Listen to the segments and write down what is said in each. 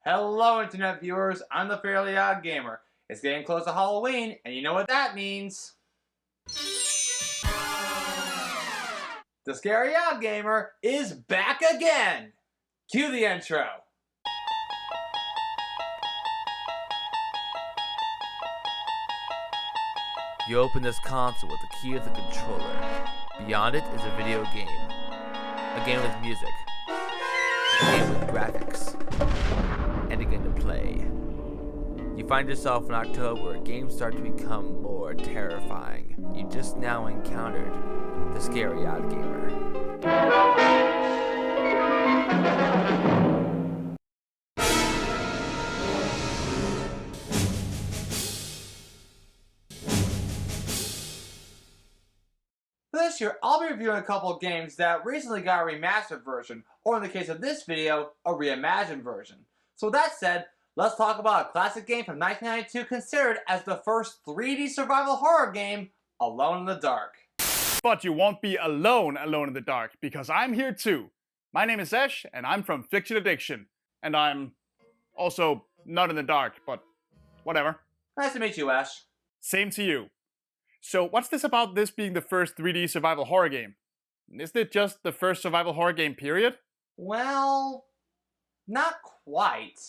Hello internet viewers, I'm the Fairly Odd Gamer. It's getting close to Halloween, and you know what that means. The Scary Odd Gamer is back again! Cue the intro. You open this console with the key of the controller. Beyond it is a video game. A game with music. A game with graphics. And a game to play. You find yourself in October where games start to become more terrifying. You just now encountered the Scary Odd Gamer. This year, I'll be reviewing a couple of games that recently got a remastered version, or in the case of this video, a reimagined version. So with that said, let's talk about a classic game from 1992 considered as the first 3D survival horror game, Alone in the Dark. But you won't be alone in the dark, because I'm here too. My name is Ash, and I'm from Fiction Addiction. And I'm also not in the dark, but whatever. Nice to meet you, Ash. Same to you. So what's this about this being the first 3D survival horror game? Isn't it just the first survival horror game, period? Well, not quite.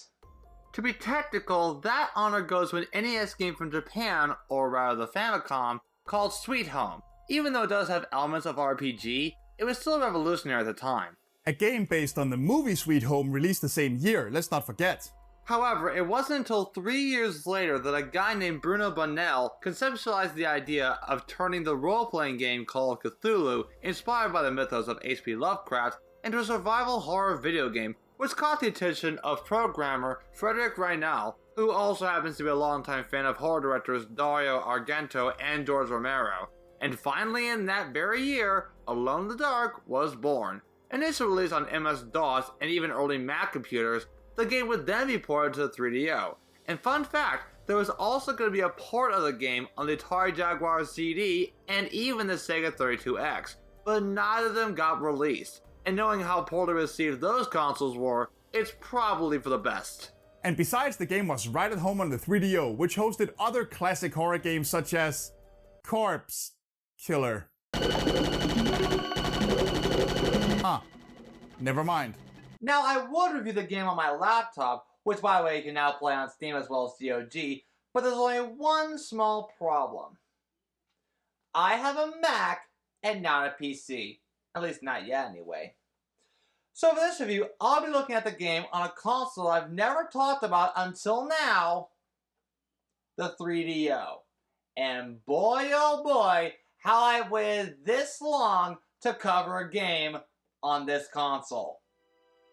To be technical, that honor goes to an NES game from Japan, or rather the Famicom, called Sweet Home. Even though it does have elements of RPG, it was still revolutionary at the time. A game based on the movie Sweet Home released the same year, let's not forget. However, it wasn't until 3 years later that a guy named Bruno Bonnell conceptualized the idea of turning the role-playing game Call of Cthulhu, inspired by the mythos of H.P. Lovecraft, into a survival horror video game, which caught the attention of programmer Frederick Reinal, who also happens to be a longtime fan of horror directors Dario Argento and George Romero. And finally, in that very year, Alone in the Dark was born. Initially released on MS-DOS and even early Mac computers, the game would then be ported to the 3DO. And fun fact, there was also going to be a port of the game on the Atari Jaguar CD and even the Sega 32X, but neither of them got released. And knowing how poorly received those consoles were, it's probably for the best. And besides, the game was right at home on the 3DO, which hosted other classic horror games such as Corpse Killer. Never mind. Now, I would review the game on my laptop, which by the way you can now play on Steam as well as GOG, but there's only one small problem. I have a Mac and not a PC. At least not yet anyway. So for this review, I'll be looking at the game on a console I've never talked about until now, the 3DO. And boy oh boy, how I've waited this long to cover a game on this console.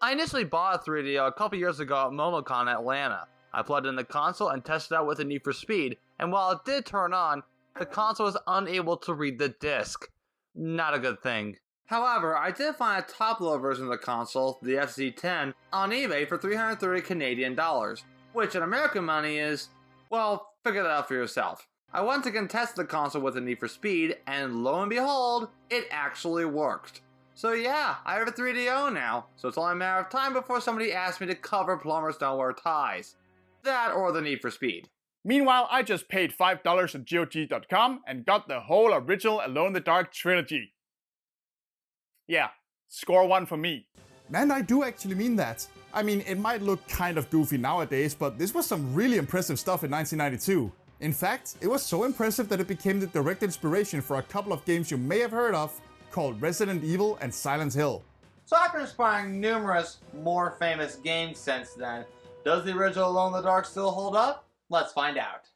I initially bought a 3DO a couple years ago at MomoCon Atlanta. I plugged in the console and tested it out with a Need for Speed, and while it did turn on, the console was unable to read the disc. Not a good thing. However, I did find a top-level version of the console, the FZ10, on eBay for 330 Canadian dollars, which in American money is, well, figure that out for yourself. I once again tested the console with a Need for Speed, and lo and behold, it actually worked. So yeah, I have a 3DO now, so it's only a matter of time before somebody asks me to cover Plumbers Don't Wear Ties. That or the Need for Speed. Meanwhile, I just paid $5 at GOG.com and got the whole original Alone in the Dark trilogy. Yeah, score one for me. And I do actually mean that. I mean, it might look kind of goofy nowadays, but this was some really impressive stuff in 1992. In fact, it was so impressive that it became the direct inspiration for a couple of games you may have heard of, called Resident Evil and Silent Hill. So after inspiring numerous more famous games since then, does the original Alone in the Dark still hold up? Let's find out.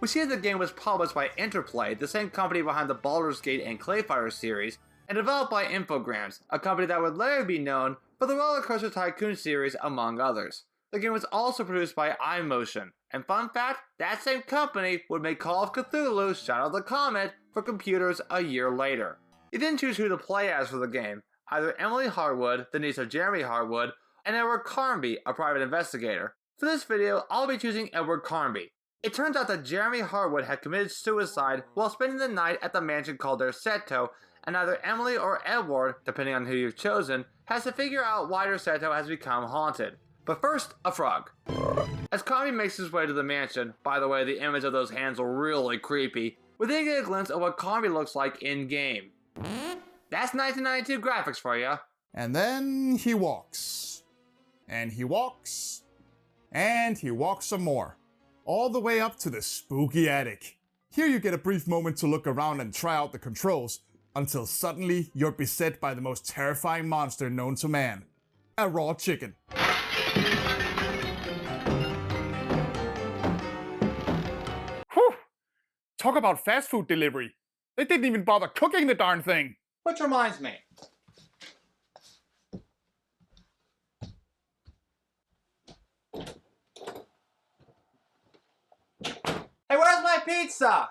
We see that the game was published by Interplay, the same company behind the Baldur's Gate and Clayfighter series, and developed by Infogrames, a company that would later be known for the Roller Coaster Tycoon series, among others. The game was also produced by iMotion, and fun fact, that same company would make Call of Cthulhu Shadow of the Comet for computers a year later. You didn't choose who to play as for the game, either Emily Harwood, the niece of Jeremy Harwood, and Edward Carnby, a private investigator. For this video, I'll be choosing Edward Carnby. It turns out that Jeremy Harwood had committed suicide while spending the night at the mansion called Derceto, and either Emily or Edward, depending on who you've chosen, has to figure out why Derceto has become haunted. But first, a frog. As Kami makes his way to the mansion, by the way, the image of those hands are really creepy, we then get a glimpse of what Kami looks like in-game. That's 1992 graphics for you. And then he walks. And he walks. And he walks some more. All the way up to the spooky attic. Here you get a brief moment to look around and try out the controls, until suddenly you're beset by the most terrifying monster known to man. A raw chicken. Whew! Talk about fast food delivery. They didn't even bother cooking the darn thing. Which reminds me. Hey, where's my pizza?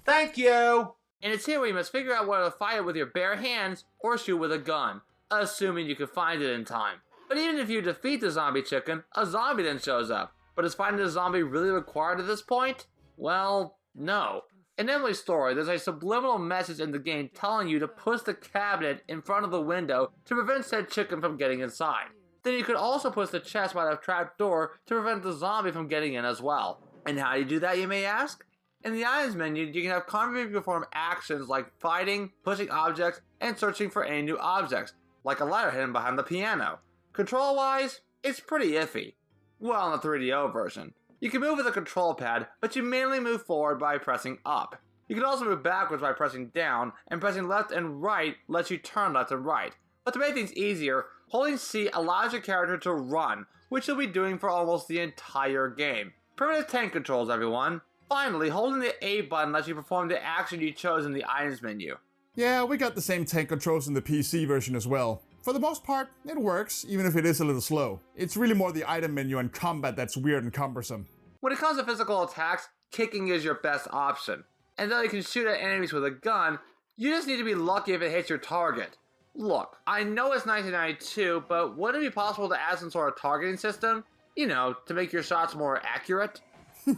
Thank you! And it's here where you must figure out whether to fire with your bare hands or shoot with a gun, assuming you can find it in time. But even if you defeat the zombie chicken, a zombie then shows up. But is finding the zombie really required at this point? Well, no. In Emily's story, there's a subliminal message in the game telling you to push the cabinet in front of the window to prevent said chicken from getting inside. Then you could also push the chest by the trap door to prevent the zombie from getting in as well. And how do you do that, you may ask? In the items menu, you can have Kami perform actions like fighting, pushing objects, and searching for any new objects, like a letter hidden behind the piano. Control-wise, it's pretty iffy. Well, in the 3DO version. You can move with a control pad, but you mainly move forward by pressing up. You can also move backwards by pressing down, and pressing left and right lets you turn left and right. But to make things easier, holding C allows your character to run, which you'll be doing for almost the entire game. Primitive tank controls, everyone. Finally, holding the A button lets you perform the action you chose in the items menu. Yeah, we got the same tank controls in the PC version as well. For the most part, it works, even if it is a little slow. It's really more the item menu and combat that's weird and cumbersome. When it comes to physical attacks, kicking is your best option. And though you can shoot at enemies with a gun, you just need to be lucky if it hits your target. Look, I know it's 1992, but wouldn't it be possible to add some sort of targeting system? You know, to make your shots more accurate?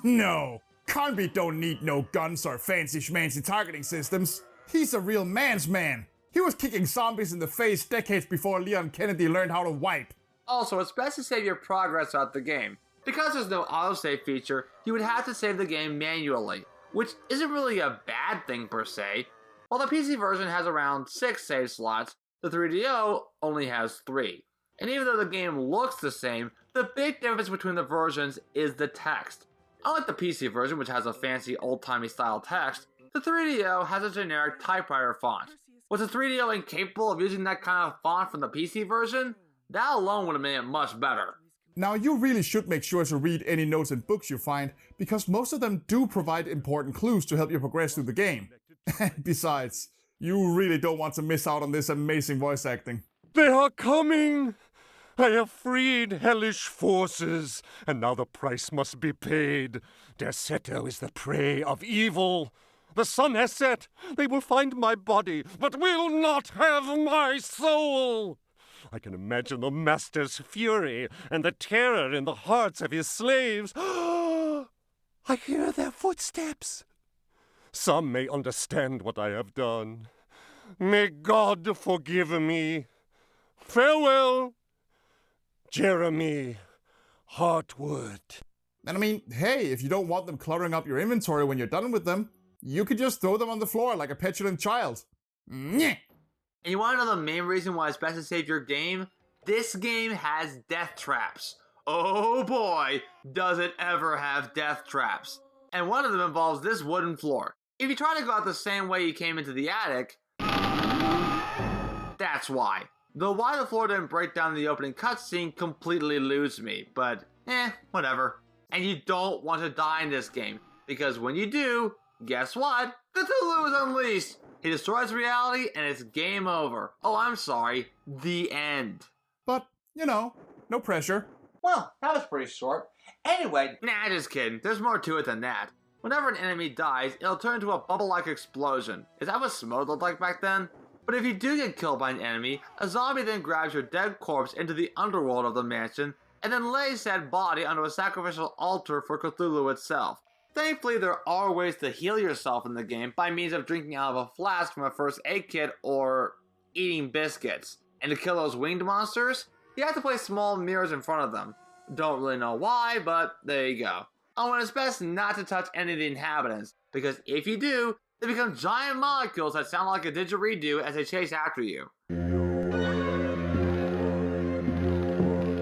No, Conby don't need no guns or fancy schmancy targeting systems. He's a real man's man. He was kicking zombies in the face decades before Leon Kennedy learned how to wipe. Also, it's best to save your progress throughout the game. Because there's no autosave feature, you would have to save the game manually, which isn't really a bad thing per se. While the PC version has around 6 save slots, the 3DO only has 3. And even though the game looks the same, the big difference between the versions is the text. Unlike the PC version, which has a fancy old-timey style text, the 3DO has a generic typewriter font. Was the 3DO incapable of using that kind of font from the PC version? That alone would have made it much better. Now, you really should make sure to read any notes and books you find, because most of them do provide important clues to help you progress through the game. And besides, you really don't want to miss out on this amazing voice acting. They are coming! I have freed hellish forces, and now the price must be paid. Derceto is the prey of evil. The sun has set. They will find my body, but will not have my soul. I can imagine the master's fury and the terror in the hearts of his slaves. I hear their footsteps. Some may understand what I have done. May God forgive me. Farewell, Jeremy Hartwood. And I mean, hey, if you don't want them cluttering up your inventory when you're done with them, you could just throw them on the floor like a petulant child. Nyeh. And you want to know the main reason why it's best to save your game? This game has death traps. Oh boy, does it ever have death traps. And one of them involves this wooden floor. If you try to go out the same way you came into the attic, that's why. Though why the floor didn't break down in the opening cutscene completely eludes me, but whatever. And you don't want to die in this game, because when you do, guess what? Cthulhu is unleashed! He destroys reality and it's game over. Oh, I'm sorry, the end. But, you know, no pressure. Well, that was pretty short. Anyway, nah, just kidding. There's more to it than that. Whenever an enemy dies, it'll turn into a bubble-like explosion. Is that what smoke looked like back then? But if you do get killed by an enemy, a zombie then grabs your dead corpse into the underworld of the mansion, and then lays said body onto a sacrificial altar for Cthulhu itself. Thankfully, there are ways to heal yourself in the game by means of drinking out of a flask from a first aid kit or eating biscuits. And to kill those winged monsters, you have to place small mirrors in front of them. Don't really know why, but there you go. Oh, and it's best not to touch any of the inhabitants, because if you do, they become giant molecules that sound like a didgeridoo as they chase after you.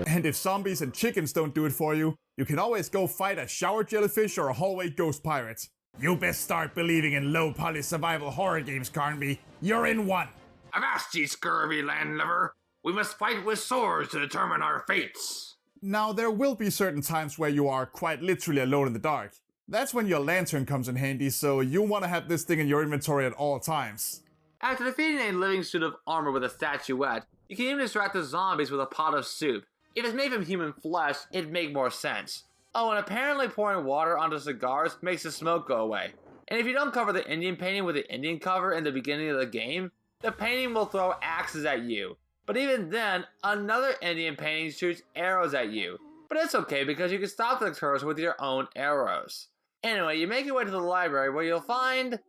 And if zombies and chickens don't do it for you, you can always go fight a shower jellyfish or a hallway ghost pirate. You best start believing in low-poly survival horror games, Carnby. You're in one. Avast, ye scurvy landlubber! We must fight with swords to determine our fates. Now, there will be certain times where you are quite literally alone in the dark. That's when your lantern comes in handy, so you'll want to have this thing in your inventory at all times. After defeating a living suit of armor with a statuette, you can even distract the zombies with a pot of soup. If it's made from human flesh, it'd make more sense. Oh, and apparently pouring water onto cigars makes the smoke go away. And if you don't cover the Indian painting with the Indian cover in the beginning of the game, the painting will throw axes at you. But even then, another Indian painting shoots arrows at you. But it's okay because you can stop the curse with your own arrows. Anyway, you make your way to the library where you'll find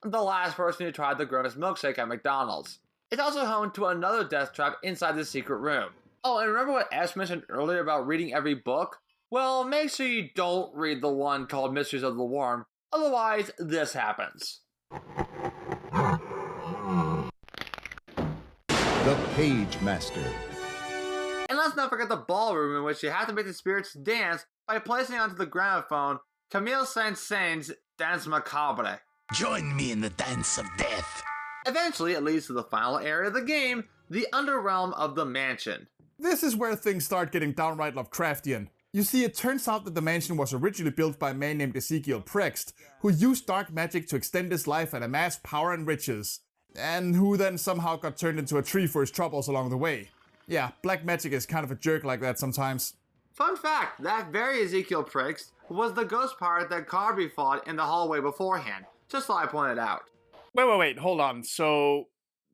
the last person who tried the Grimace milkshake at McDonald's. It's also home to another death trap inside the secret room. Oh, and remember what Ash mentioned earlier about reading every book? Well, make sure you don't read the one called Mysteries of the Worm, otherwise this happens. The Page Master. And let's not forget the ballroom in which you have to make the spirits dance by placing onto the gramophone Camille Saint-Saëns' Danse Macabre. Join me in the dance of death. Eventually, it leads to the final area of the game, the underrealm of the mansion. This is where things start getting downright Lovecraftian. You see, it turns out that the mansion was originally built by a man named Ezekiel Prext, who used dark magic to extend his life and amass power and riches, and who then somehow got turned into a tree for his troubles along the way. Yeah, black magic is kind of a jerk like that sometimes. Fun fact, that very Ezekiel Prext was the ghost pirate that Carby fought in the hallway beforehand. Just thought I pointed out. Wait, hold on. So,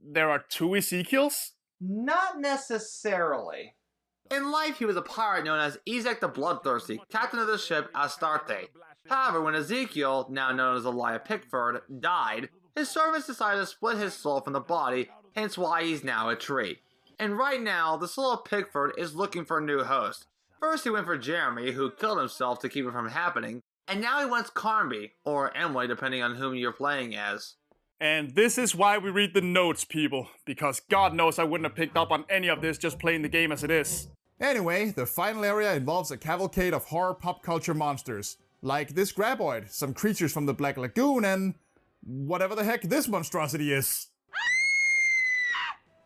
there are two Ezekiels? Not necessarily. In life, he was a pirate known as Ezek the Bloodthirsty, captain of the ship Astarte. However, when Ezekiel, now known as Elijah Pickford, died, his servants decided to split his soul from the body, hence why he's now a tree. And right now, the soul of Pickford is looking for a new host. First he went for Jeremy, who killed himself to keep it from happening, and now he wants Carnby, or Emily depending on whom you're playing as. And this is why we read the notes, people, because God knows I wouldn't have picked up on any of this just playing the game as it is. Anyway, the final area involves a cavalcade of horror pop culture monsters, like this graboid, some creatures from the Black Lagoon, and whatever the heck this monstrosity is.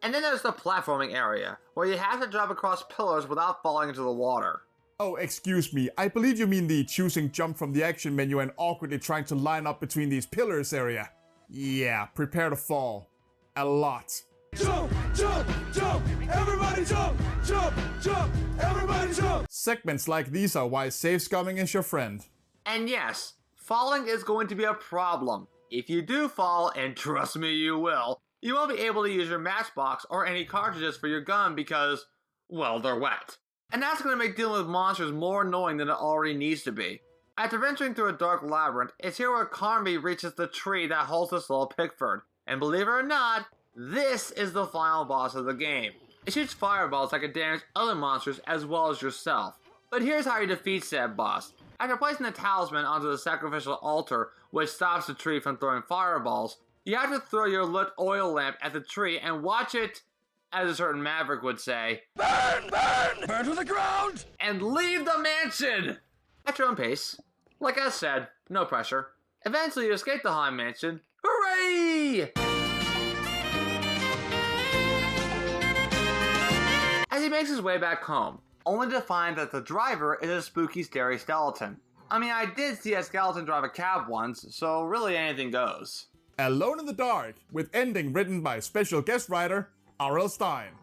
And then there's the platforming area, where you have to drop across pillars without falling into the water. Oh, excuse me, I believe you mean the choosing jump from the action menu and awkwardly trying to line up between these pillars area. Yeah, prepare to fall. A lot. Jump, jump, jump, everybody jump, jump, jump, everybody jump. Segments like these are why save scumming is your friend. And yes, falling is going to be a problem. If you do fall, and trust me you will, you won't be able to use your matchbox or any cartridges for your gun because, well, they're wet. And that's going to make dealing with monsters more annoying than it already needs to be. After venturing through a dark labyrinth, it's here where Carnby reaches the tree that holds the soul of Pickford. And believe it or not, this is the final boss of the game. It shoots fireballs that can damage other monsters as well as yourself. But here's how you defeat said boss. After placing the talisman onto the sacrificial altar, which stops the tree from throwing fireballs, you have to throw your lit oil lamp at the tree and watch it, as a certain maverick would say, Burn, burn, burn to the ground. and leave the mansion! At your own pace. Like I said, no pressure. Eventually you escape the haunted mansion. Hooray! As he makes his way back home, only to find that the driver is a spooky, scary skeleton. I mean, I did see a skeleton drive a cab once, so really anything goes. Alone in the Dark, with ending written by special guest writer R.L. Stine.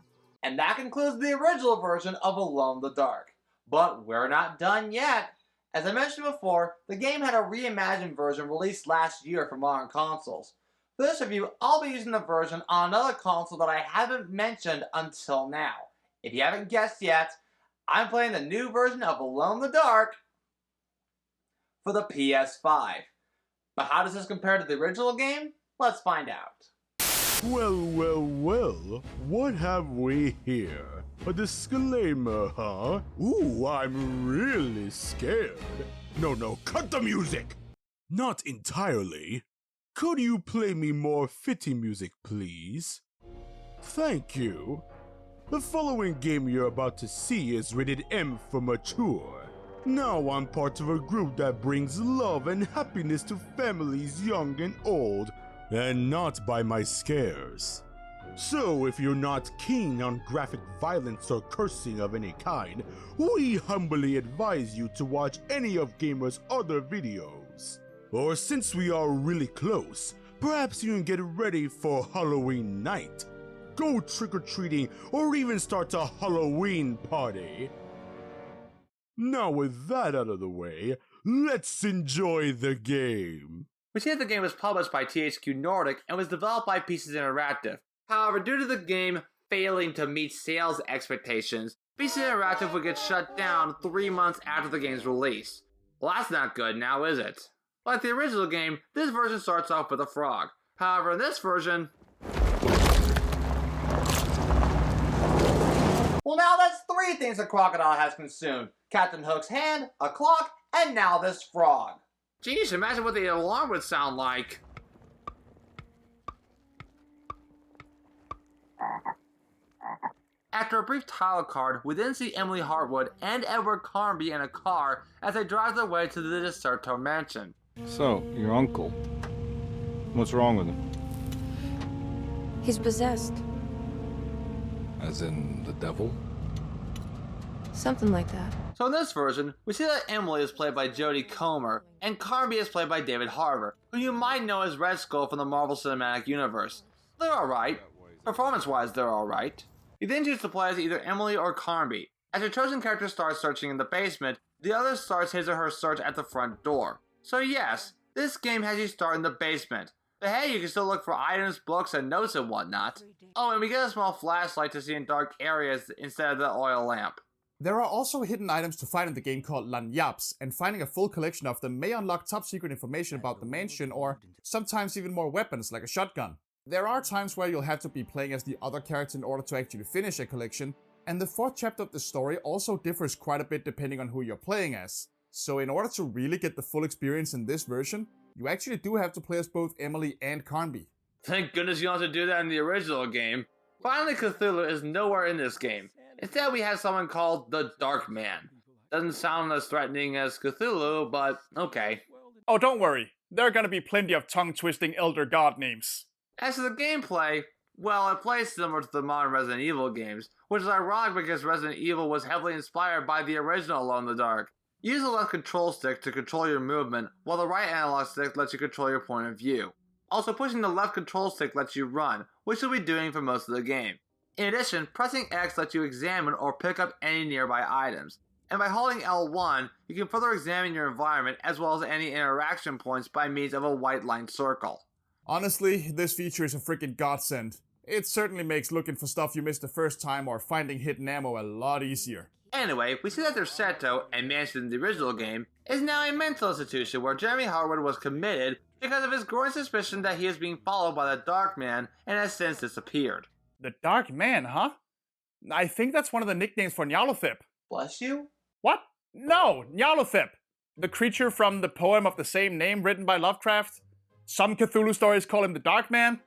And that concludes the original version of Alone in the Dark. But we're not done yet. As I mentioned before, the game had a reimagined version released last year for modern consoles. For this review, I'll be using the version on another console that I haven't mentioned until now. If you haven't guessed yet, I'm playing the new version of Alone in the Dark for the PS5. But how does this compare to the original game? Let's find out. Well, well, well, what have we here? A disclaimer, huh? Ooh, I'm really scared. No, cut the music! Not entirely. Could you play me more fitting music, please? Thank you. The following game you're about to see is rated M for mature. Now I'm part of a group that brings love and happiness to families young and old, and not by my scares. So if you're not keen on graphic violence or cursing of any kind, we humbly advise you to watch any of Gamer's other videos. Or since we are really close, perhaps you can get ready for Halloween night. Go trick-or-treating or even start a Halloween party. Now with that out of the way, let's enjoy the game. We see that the game was published by THQ Nordic and was developed by Pieces Interactive. However, due to the game failing to meet sales expectations, Pieces Interactive would get shut down 3 months after the game's release. Well, that's not good now, is it? Like the original game, this version starts off with a frog. However, in this version... Well, now that's 3 things a crocodile has consumed. Captain Hook's hand, a clock, and now this frog. Jeez, imagine what the alarm would sound like. After a brief title card, we then see Emily Hartwood and Edward Carnby in a car as they drive their way to the Deserto mansion. So, your uncle. What's wrong with him? He's possessed. As in the devil? Something like that. So in this version, we see that Emily is played by Jodie Comer, and Carnby is played by David Harbour, who you might know as Red Skull from the Marvel Cinematic Universe. They're alright. Performance-wise, they're alright. You then choose to play as either Emily or Carnby. As your chosen character starts searching in the basement, the other starts his or her search at the front door. So yes, this game has you start in the basement. But hey, you can still look for items, books, and notes and whatnot. Oh, and we get a small flashlight to see in dark areas instead of the oil lamp. There are also hidden items to find in the game called lanyards, and finding a full collection of them may unlock top secret information about the mansion or sometimes even more weapons like a shotgun. There are times where you'll have to be playing as the other character in order to actually finish a collection, and the 4th chapter of the story also differs quite a bit depending on who you're playing as. So in order to really get the full experience in this version, you actually do have to play as both Emily and Carnby. Thank goodness you don't have to do that in the original game. Finally, Cthulhu is nowhere in this game. Instead, we have someone called the Dark Man. Doesn't sound as threatening as Cthulhu, but okay. Oh, don't worry. There are gonna be plenty of tongue-twisting elder god names. As for the gameplay, well, it plays similar to the modern Resident Evil games, which is ironic because Resident Evil was heavily inspired by the original Alone in the Dark. Use the left control stick to control your movement, while the right analog stick lets you control your point of view. Also, pushing the left control stick lets you run, which you'll be doing for most of the game. In addition, pressing X lets you examine or pick up any nearby items. And by holding L1, you can further examine your environment as well as any interaction points by means of a white line circle. Honestly, this feature is a freaking godsend. It certainly makes looking for stuff you missed the first time or finding hidden ammo a lot easier. Anyway, we see that Deserto, a mansion in the original game, is now a mental institution where Jeremy Harwood was committed because of his growing suspicion that he is being followed by the Dark Man and has since disappeared. The Dark Man, huh? I think that's one of the nicknames for Nyarlathotep. Bless you? What? No, Nyarlathotep. The creature from the poem of the same name written by Lovecraft. Some Cthulhu stories call him the Dark Man.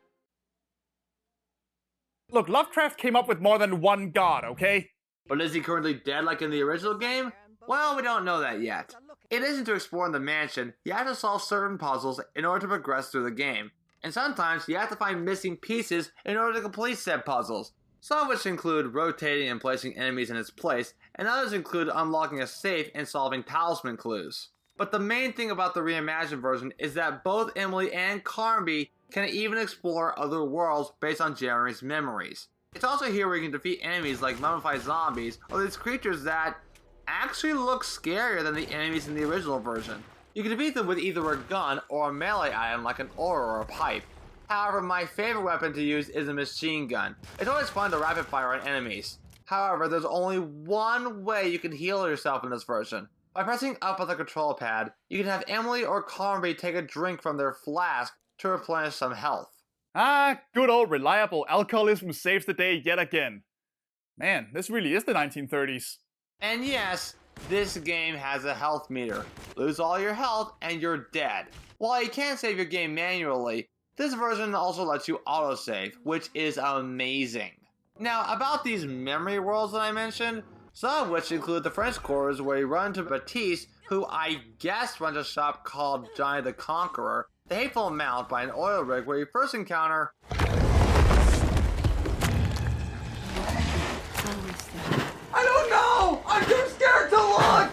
Look, Lovecraft came up with more than one god, okay? But is he currently dead like in the original game? Well, we don't know that yet. In addition to exploring the mansion, you have to solve certain puzzles in order to progress through the game. And sometimes you have to find missing pieces in order to complete said puzzles. Some of which include rotating and placing enemies in its place, and others include unlocking a safe and solving talisman clues. But the main thing about the reimagined version is that both Emily and Carnby can even explore other worlds based on Jeremy's memories. It's also here where you can defeat enemies like mummified zombies or these creatures that actually look scarier than the enemies in the original version. You can defeat them with either a gun or a melee item like an oar or a pipe. However, my favorite weapon to use is a machine gun. It's always fun to rapid fire on enemies. However, there's only one way you can heal yourself in this version. By pressing up on the control pad, you can have Emily or Carnby take a drink from their flask to replenish some health. Ah, good old reliable alcoholism saves the day yet again. Man, this really is the 1930s. And yes, this game has a health meter. Lose all your health and you're dead. While you can't save your game manually, this version also lets you autosave, which is amazing. Now, about these memory worlds that I mentioned, some of which include the French quarters where you run into Baptiste, who I guess runs a shop called Johnny the Conqueror, the Hateful Mount by an oil rig where you first encounter... I don't know! I'm too scared to look!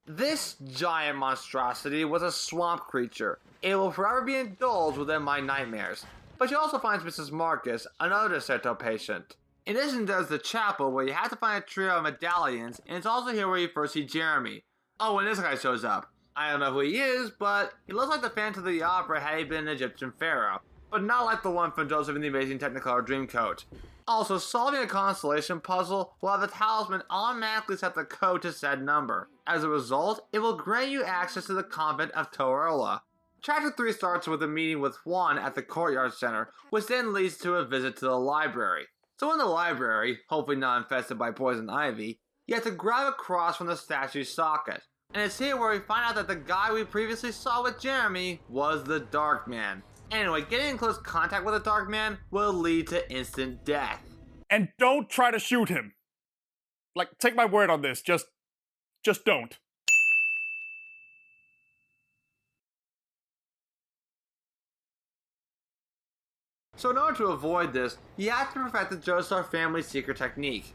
This giant monstrosity was a swamp creature. It will forever be indulged within my nightmares. But she also finds Mrs. Marcus, another Deserto patient. In addition, there's the chapel where you have to find a trio of medallions, and it's also here where you first see Jeremy. Oh, and this guy shows up. I don't know who he is, but he looks like the Phantom of the Opera had he been an Egyptian pharaoh. But not like the one from Joseph and the Amazing Technicolor Dreamcoat. Also, solving a constellation puzzle will have the talisman automatically set the code to said number. As a result, it will grant you access to the convent of Torola. Chapter 3 starts with a meeting with Juan at the Courtyard Center, which then leads to a visit to the library. So in the library, hopefully not infested by poison ivy, you have to grab a cross from the statue's socket. And it's here where we find out that the guy we previously saw with Jeremy was the Dark Man. Anyway, getting in close contact with the Dark Man will lead to instant death. And don't try to shoot him. Like, take my word on this, just don't. So in order to avoid this, you have to perfect the Joestar family's secret technique.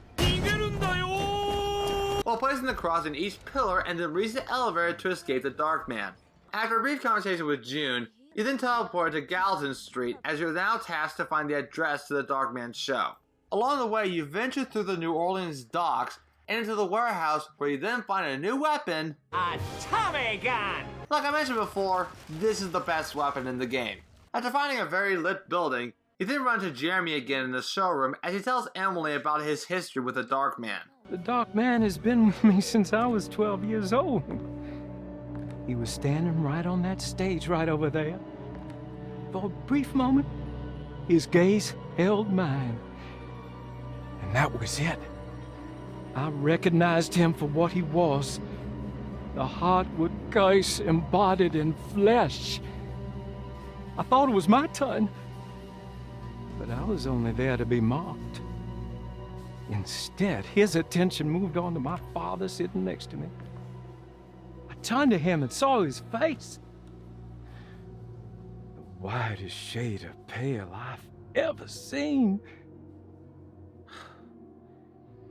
While placing the cross in each pillar and then reach the elevator to escape the Dark Man. After a brief conversation with June, you then teleport to Gallatin Street as you're now tasked to find the address to the Dark Man's show. Along the way, you venture through the New Orleans docks and into the warehouse where you then find a new weapon, a Tommy gun! Like I mentioned before, this is the best weapon in the game. After finding a very lit building, you then run to Jeremy again in the showroom as he tells Emily about his history with the Dark Man. The Dark Man has been with me since I was 12 years old. He was standing right on that stage right over there. For a brief moment, his gaze held mine. And that was it. I recognized him for what he was. The Heartwood curse embodied in flesh. I thought it was my turn, but I was only there to be mocked. Instead, his attention moved on to my father sitting next to me. I turned to him and saw his face. The whitest shade of pale I've ever seen.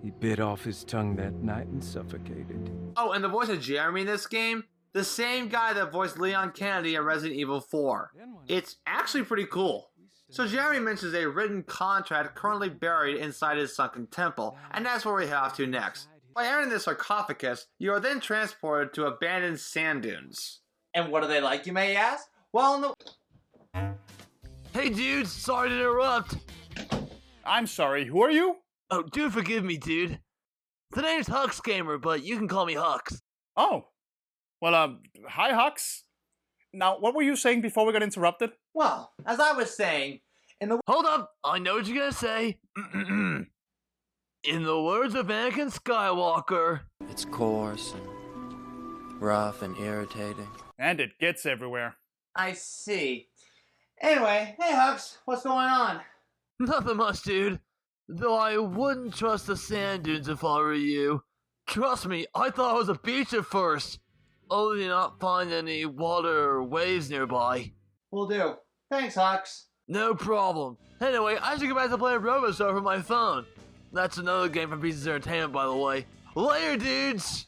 He bit off his tongue that night and suffocated. Oh, and the voice of Jeremy in this game? The same guy that voiced Leon Kennedy in Resident Evil 4. It's actually pretty cool. So Jeremy mentions a written contract currently buried inside his sunken temple, and that's where we head off to next. By entering the sarcophagus, you are then transported to abandoned sand dunes. And what are they like, you may ask? Well, Hey dudes, sorry to interrupt. I'm sorry, who are you? Oh, do forgive me, dude. The name's Huxgamr, but you can call me Hux. Oh. Well, hi Hux. Now, what were you saying before we got interrupted? Well, as I was saying, in the... Hold up, I know what you're gonna say. In the words of Anakin Skywalker... It's coarse and rough and irritating. And it gets everywhere. I see. Anyway, hey Hux, what's going on? Nothing much, dude. Though I wouldn't trust the sand dunes if I were you. Trust me, I thought it was a beach at first. Only to not find any water or waves nearby. Will do. Thanks, Hux. No problem. Anyway, I should go back to playing RoboStar from my phone. That's another game from Pieces of Entertainment, by the way. Later, dudes!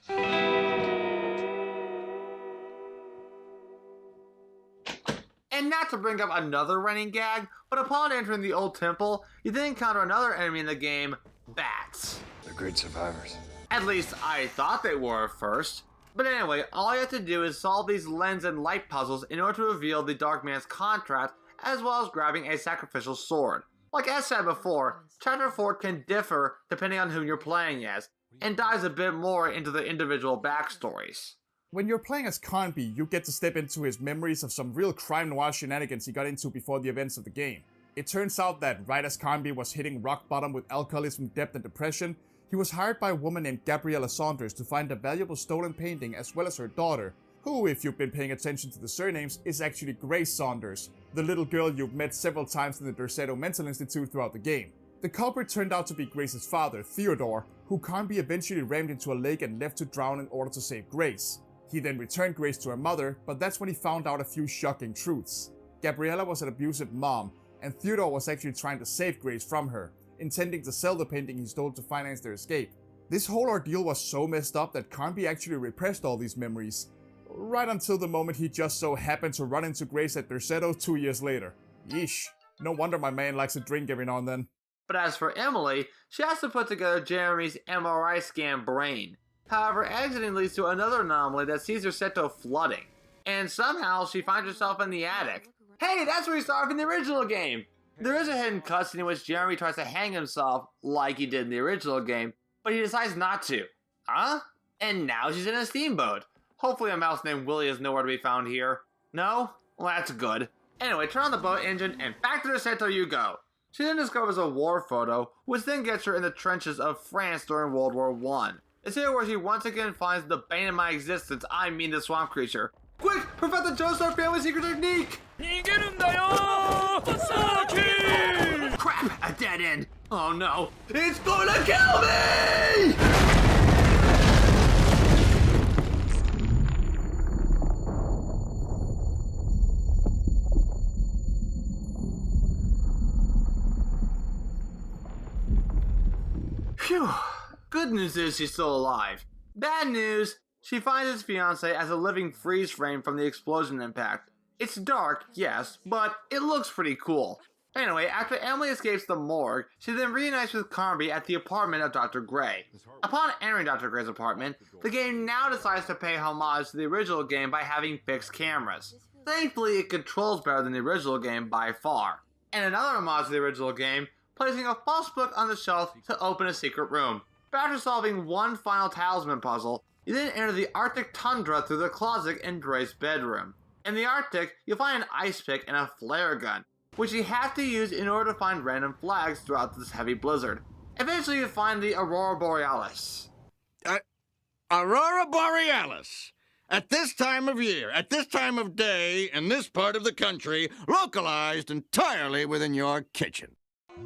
And not to bring up another running gag, but upon entering the old temple, you then encounter another enemy in the game, bats. They're great survivors. At least I thought they were at first. But anyway, all you have to do is solve these lens and light puzzles in order to reveal the Dark Man's contract, as well as grabbing a sacrificial sword. Like I said before, Chapter 4 can differ depending on who you're playing as, and dives a bit more into the individual backstories. When you're playing as Conby, you get to step into his memories of some real crime noir shenanigans he got into before the events of the game. It turns out that right as Conby was hitting rock bottom with alcoholism, debt, and depression, he was hired by a woman named Gabriella Saunders to find a valuable stolen painting as well as her daughter, who, if you've been paying attention to the surnames, is actually Grace Saunders, the little girl you've met several times in the Derceto Mental Institute throughout the game. The culprit turned out to be Grace's father, Theodore, who Conby eventually rammed into a lake and left to drown in order to save Grace. He then returned Grace to her mother, but that's when he found out a few shocking truths. Gabriella was an abusive mom, and Theodore was actually trying to save Grace from her, intending to sell the painting he stole to finance their escape. This whole ordeal was so messed up that Conby actually repressed all these memories, right until the moment he just so happened to run into Grace at Derceto 2 years later. Yeesh, no wonder my man likes a drink every now and then. But as for Emily, she has to put together Jeremy's MRI scan brain. However, exiting leads to another anomaly that sees Derceto flooding, and somehow she finds herself in the attic. Hey, that's where we started in the original game! There is a hidden cutscene in which Jeremy tries to hang himself like he did in the original game, but he decides not to. Huh? And now she's in a steamboat. Hopefully a mouse named Willie is nowhere to be found here. No? Well, that's good. Anyway, turn on the boat engine and back to Derceto you go. She then discovers a war photo, which then gets her in the trenches of France during World War I. It's here where she once again finds the bane of my existence, I mean the swamp creature. Quick! Prevent the Joestar family secret technique! Crap! A dead end! Oh no! It's gonna kill me! Phew. Good news is she's still alive. Bad news, she finds his fiancé as a living freeze frame from the explosion impact. It's dark, yes, but it looks pretty cool. Anyway, after Emily escapes the morgue, she then reunites with Conby at the apartment of Dr. Gray. Upon entering Dr. Gray's apartment, the game now decides to pay homage to the original game by having fixed cameras. Thankfully, it controls better than the original game by far. And another homage to the original game, placing a false book on the shelf to open a secret room. But after solving one final talisman puzzle, you then enter the Arctic tundra through the closet in Gray's bedroom. In the Arctic, you'll find an ice pick and a flare gun, which you have to use in order to find random flags throughout this heavy blizzard. Eventually you find the Aurora Borealis. Aurora Borealis. At this time of year, at this time of day, in this part of the country, localized entirely within your kitchen.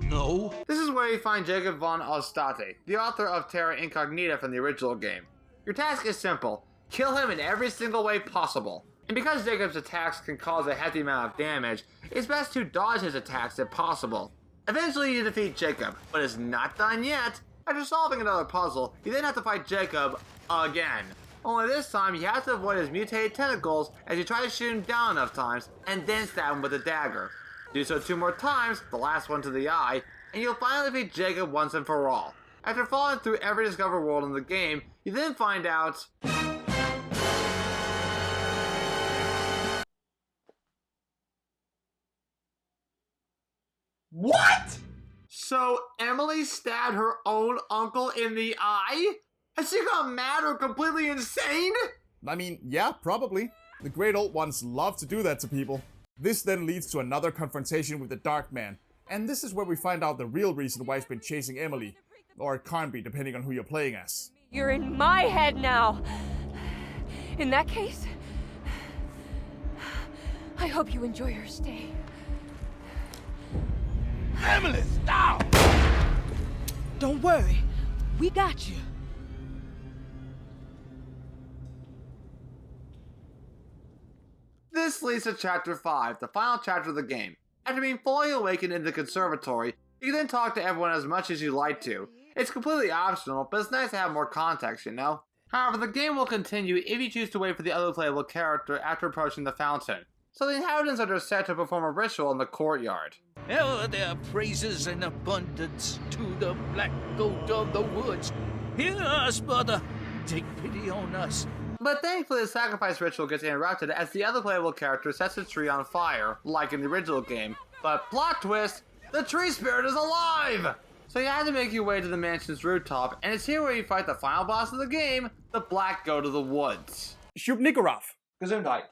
No. This is where you find Jacob von Ostate, the author of Terra Incognita from the original game. Your task is simple. Kill him in every single way possible. And because Jacob's attacks can cause a hefty amount of damage, it's best to dodge his attacks if possible. Eventually you defeat Jacob, but it's not done yet. After solving another puzzle, you then have to fight Jacob again. Only this time you have to avoid his mutated tentacles as you try to shoot him down enough times and then stab him with a dagger. Do so 2 more times, the last one to the eye, and you'll finally defeat Jacob once and for all. After falling through every discovered world in the game, you then find out... What?! So Emily stabbed her own uncle in the eye? Has she gone mad or completely insane? I mean, yeah, probably. The Great Old Ones love to do that to people. This then leads to another confrontation with the Dark Man, and this is where we find out the real reason why he's been chasing Emily, or Conby, depending on who you're playing as. You're in my head now. In that case, I hope you enjoy your stay. Emily, stop! Don't worry, we got you. This leads to Chapter 5, the final chapter of the game. After being fully awakened in the conservatory, you can then talk to everyone as much as you like to. It's completely optional, but it's nice to have more context, you know? However, the game will continue if you choose to wait for the other playable character after approaching the fountain. So the inhabitants are set to perform a ritual in the courtyard. Hell, there praises in abundance to the black goat of the woods. Hear us, brother. Take pity on us. But thankfully the sacrifice ritual gets interrupted as the other playable character sets a tree on fire, like in the original game. But plot twist, The tree spirit is alive! So you have to make your way to the mansion's rooftop, and it's here where you fight the final boss of the game, the Black Goat of the Woods. Shub Niggurath. Gesundheit.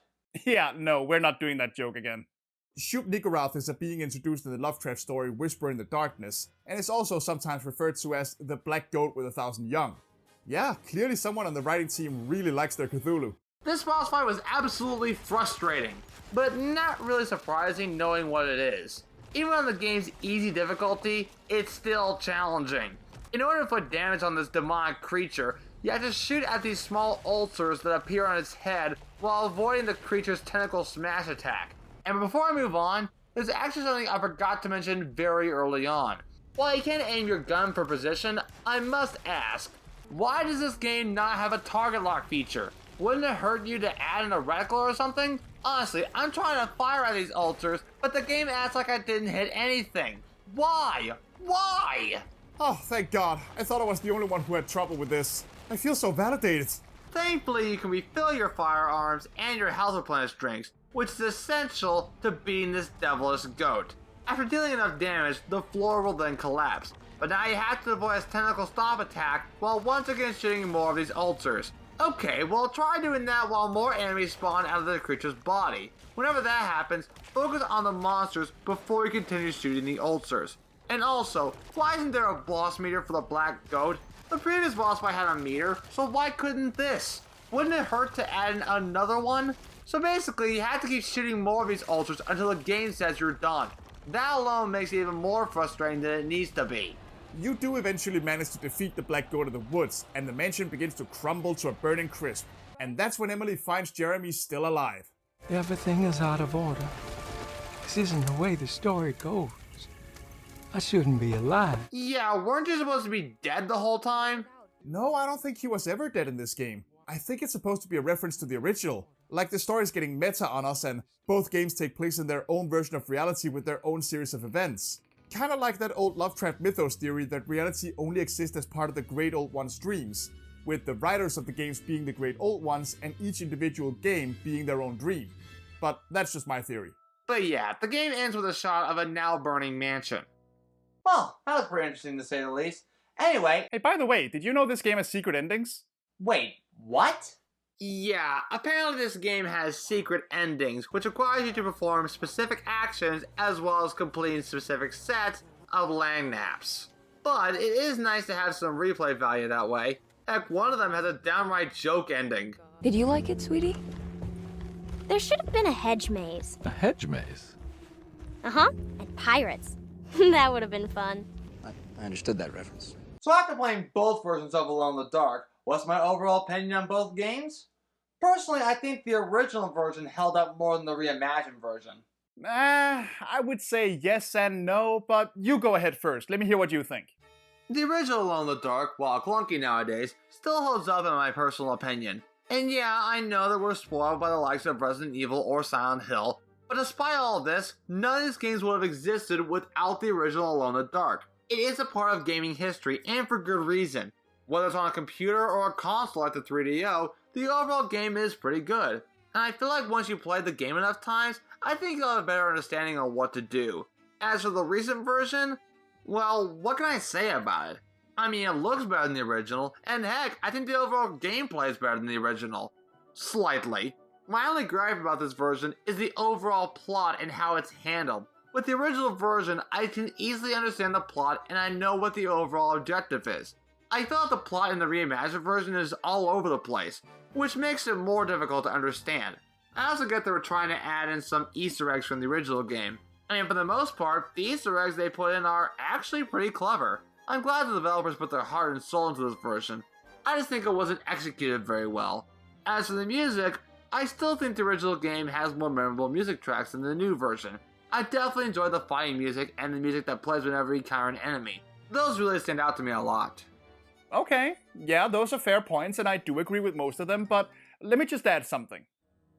Yeah, no, we're not doing that joke again. Shub Niggurath is a being introduced in the Lovecraft story Whisper in the Darkness, and is also sometimes referred to as the Black Goat with 1,000 Young. Yeah, clearly someone on the writing team really likes their Cthulhu. This boss fight was absolutely frustrating, but not really surprising knowing what it is. Even on the game's easy difficulty, it's still challenging. In order to put damage on this demonic creature, you have to shoot at these small ulcers that appear on its head while avoiding the creature's tentacle smash attack. And before I move on, there's actually something I forgot to mention very early on. While you can aim your gun for precision, I must ask, why does this game not have a target lock feature? Wouldn't it hurt you to add in a reticle or something? Honestly, I'm trying to fire at these ulcers, but the game acts like I didn't hit anything. Why? Why? Oh, thank God. I thought I was the only one who had trouble with this. I feel so validated. Thankfully, you can refill your firearms and your health replenish drinks, which is essential to beating this devilish goat. After dealing enough damage, the floor will then collapse, but now you have to avoid his tentacle stomp attack while once again shooting more of these ulcers. Okay, well try doing that while more enemies spawn out of the creature's body. Whenever that happens, focus on the monsters before you continue shooting the ulcers. And also, why isn't there a boss meter for the Black Goat? The previous boss fight had a meter, so why couldn't this? Wouldn't it hurt to add in another one? So basically, you have to keep shooting more of these ulcers until the game says you're done. That alone makes it even more frustrating than it needs to be. You do eventually manage to defeat the Black Goat of the Woods, and the mansion begins to crumble to a burning crisp. And that's when Emily finds Jeremy still alive. Everything is out of order. This isn't the way the story goes. I shouldn't be alive. Yeah, weren't you supposed to be dead the whole time? No, I don't think he was ever dead in this game. I think it's supposed to be a reference to the original. Like the story's getting meta on us, and both games take place in their own version of reality with their own series of events. Kinda like that old Lovecraft mythos theory that reality only exists as part of the Great Old One's dreams, with the writers of the games being the Great Old Ones and each individual game being their own dream. But that's just my theory. But yeah, the game ends with a shot of a now burning mansion. Well, that was pretty interesting to say the least. Anyway... Hey, by the way, did you know this game has secret endings? Wait, what? Yeah, apparently this game has secret endings, which requires you to perform specific actions as well as completing specific sets of land naps. But it is nice to have some replay value that way. Heck, one of them has a downright joke ending. Did you like it, sweetie? There should have been a hedge maze. A hedge maze? Uh-huh, and pirates. That would have been fun. I understood that reference. So after playing both versions of Alone in the Dark, what's my overall opinion on both games? Personally, I think the original version held up more than the reimagined version. I would say yes and no, but you go ahead first. Let me hear what you think. The original Alone in the Dark, while clunky nowadays, still holds up in my personal opinion. And yeah, I know that we're spoiled by the likes of Resident Evil or Silent Hill, but despite all of this, none of these games would have existed without the original Alone in the Dark. It is a part of gaming history, and for good reason. Whether it's on a computer or a console like the 3DO, the overall game is pretty good. And I feel like once you play the game enough times, I think you'll have a better understanding of what to do. As for the recent version, well, what can I say about it? I mean, it looks better than the original, and heck, I think the overall gameplay is better than the original. Slightly. My only gripe about this version is the overall plot and how it's handled. With the original version, I can easily understand the plot and I know what the overall objective is. I thought the plot in the reimagined version is all over the place, which makes it more difficult to understand. I also get they were trying to add in some Easter eggs from the original game. I mean, for the most part, the Easter eggs they put in are actually pretty clever. I'm glad the developers put their heart and soul into this version. I just think it wasn't executed very well. As for the music, I still think the original game has more memorable music tracks than the new version. I definitely enjoy the fighting music and the music that plays whenever you encounter an enemy. Those really stand out to me a lot. Okay, yeah, those are fair points, and I do agree with most of them, but let me just add something.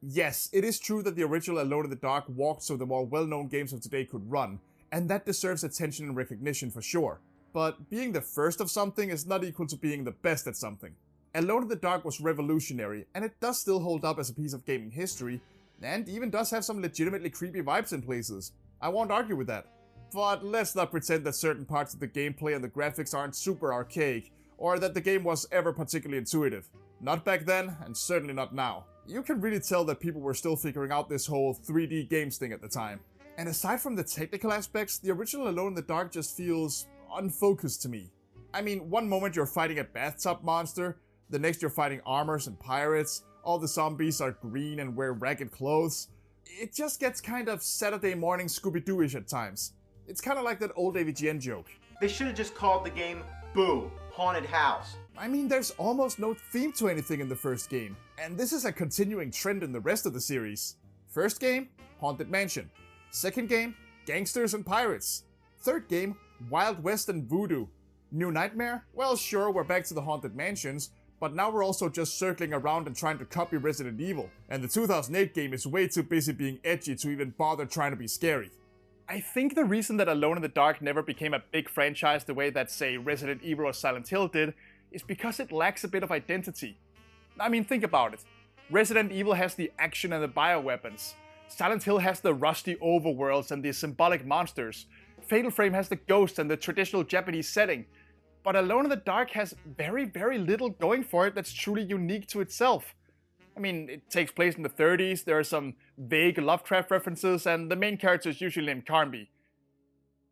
Yes, it is true that the original Alone in the Dark walked so the more well-known games of today could run, and that deserves attention and recognition for sure. But being the first of something is not equal to being the best at something. Alone in the Dark was revolutionary, and it does still hold up as a piece of gaming history, and even does have some legitimately creepy vibes in places. I won't argue with that. but let's not pretend that certain parts of the gameplay and the graphics aren't super archaic, or that the game was ever particularly intuitive. Not back then, and certainly not now. You can really tell that people were still figuring out this whole 3D games thing at the time. And aside from the technical aspects, the original Alone in the Dark just feels unfocused to me. I mean, one moment you're fighting a bathtub monster, the next you're fighting armors and pirates, all the zombies are green and wear ragged clothes. It just gets kind of Saturday morning Scooby-Doo-ish at times. It's kind of like that old AVGN joke. They should have just called the game Boo, Haunted House. I mean, there's almost no theme to anything in the first game, and this is a continuing trend in the rest of the series. First game, Haunted Mansion. Second game, Gangsters and Pirates. Third game, Wild West and Voodoo. New Nightmare? Well, sure, we're back to the Haunted Mansions, but now we're also just circling around and trying to copy Resident Evil. And the 2008 game is way too busy being edgy to even bother trying to be scary. I think the reason that Alone in the Dark never became a big franchise the way that, say, Resident Evil or Silent Hill did, is because it lacks a bit of identity. I mean, think about it. Resident Evil has the action and the bioweapons. Silent Hill has the rusty overworlds and the symbolic monsters. Fatal Frame has the ghosts and the traditional Japanese setting. But Alone in the Dark has very, very little going for it that's truly unique to itself. I mean, it takes place in the 30s, there are some vague Lovecraft references, and the main character is usually named Carnby.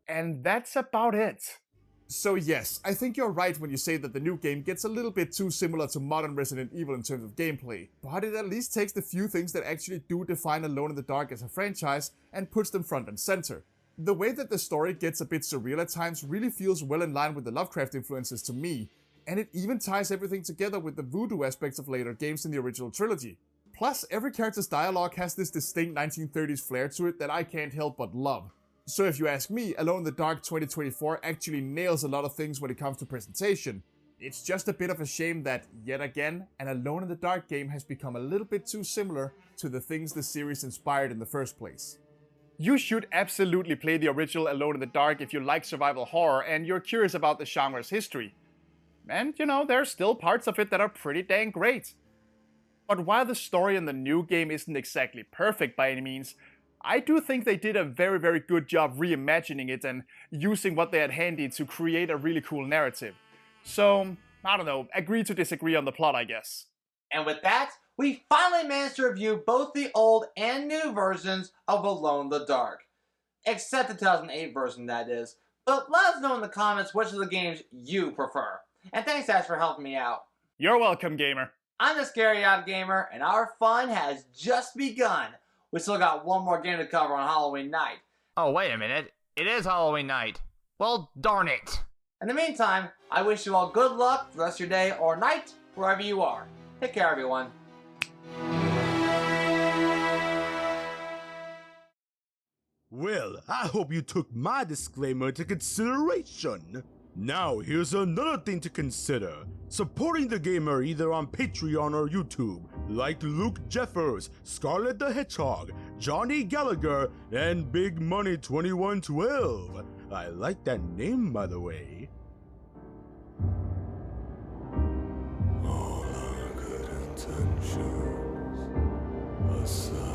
And that's about it. So yes, I think you're right when you say that the new game gets a little bit too similar to modern Resident Evil in terms of gameplay, but it at least takes the few things that actually do define Alone in the Dark as a franchise and puts them front and center. The way that the story gets a bit surreal at times really feels well in line with the Lovecraft influences to me, and it even ties everything together with the voodoo aspects of later games in the original trilogy. Plus, every character's dialogue has this distinct 1930s flair to it that I can't help but love. So if you ask me, Alone in the Dark 2024 actually nails a lot of things when it comes to presentation. It's just a bit of a shame that, yet again, an Alone in the Dark game has become a little bit too similar to the things the series inspired in the first place. You should absolutely play the original Alone in the Dark if you like survival horror and you're curious about the genre's history. And, you know, there are still parts of it that are pretty dang great. But while the story in the new game isn't exactly perfect by any means, I do think they did a very, very good job reimagining it and using what they had handy to create a really cool narrative. So, I don't know, agree to disagree on the plot, I guess. And with that, we finally managed to review both the old and new versions of Alone in the Dark. Except the 2008 version, that is. But let us know in the comments which of the games you prefer. And thanks, Ash, for helping me out. You're welcome, gamer. I'm the Scary OddGamer, and our fun has just begun. We still got one more game to cover on Halloween night. Oh, wait a minute. It is Halloween night. Well, darn it. In the meantime, I wish you all good luck for the rest of your day or night, wherever you are. Take care, everyone. Well, I hope you took my disclaimer into consideration. Now, here's another thing to consider. Supporting the gamer either on Patreon or YouTube, like Luke Jeffers, Scarlet the Hedgehog, Johnny Gallagher, and Big Money 2112. I like that name, by the way. All our good intentions aside.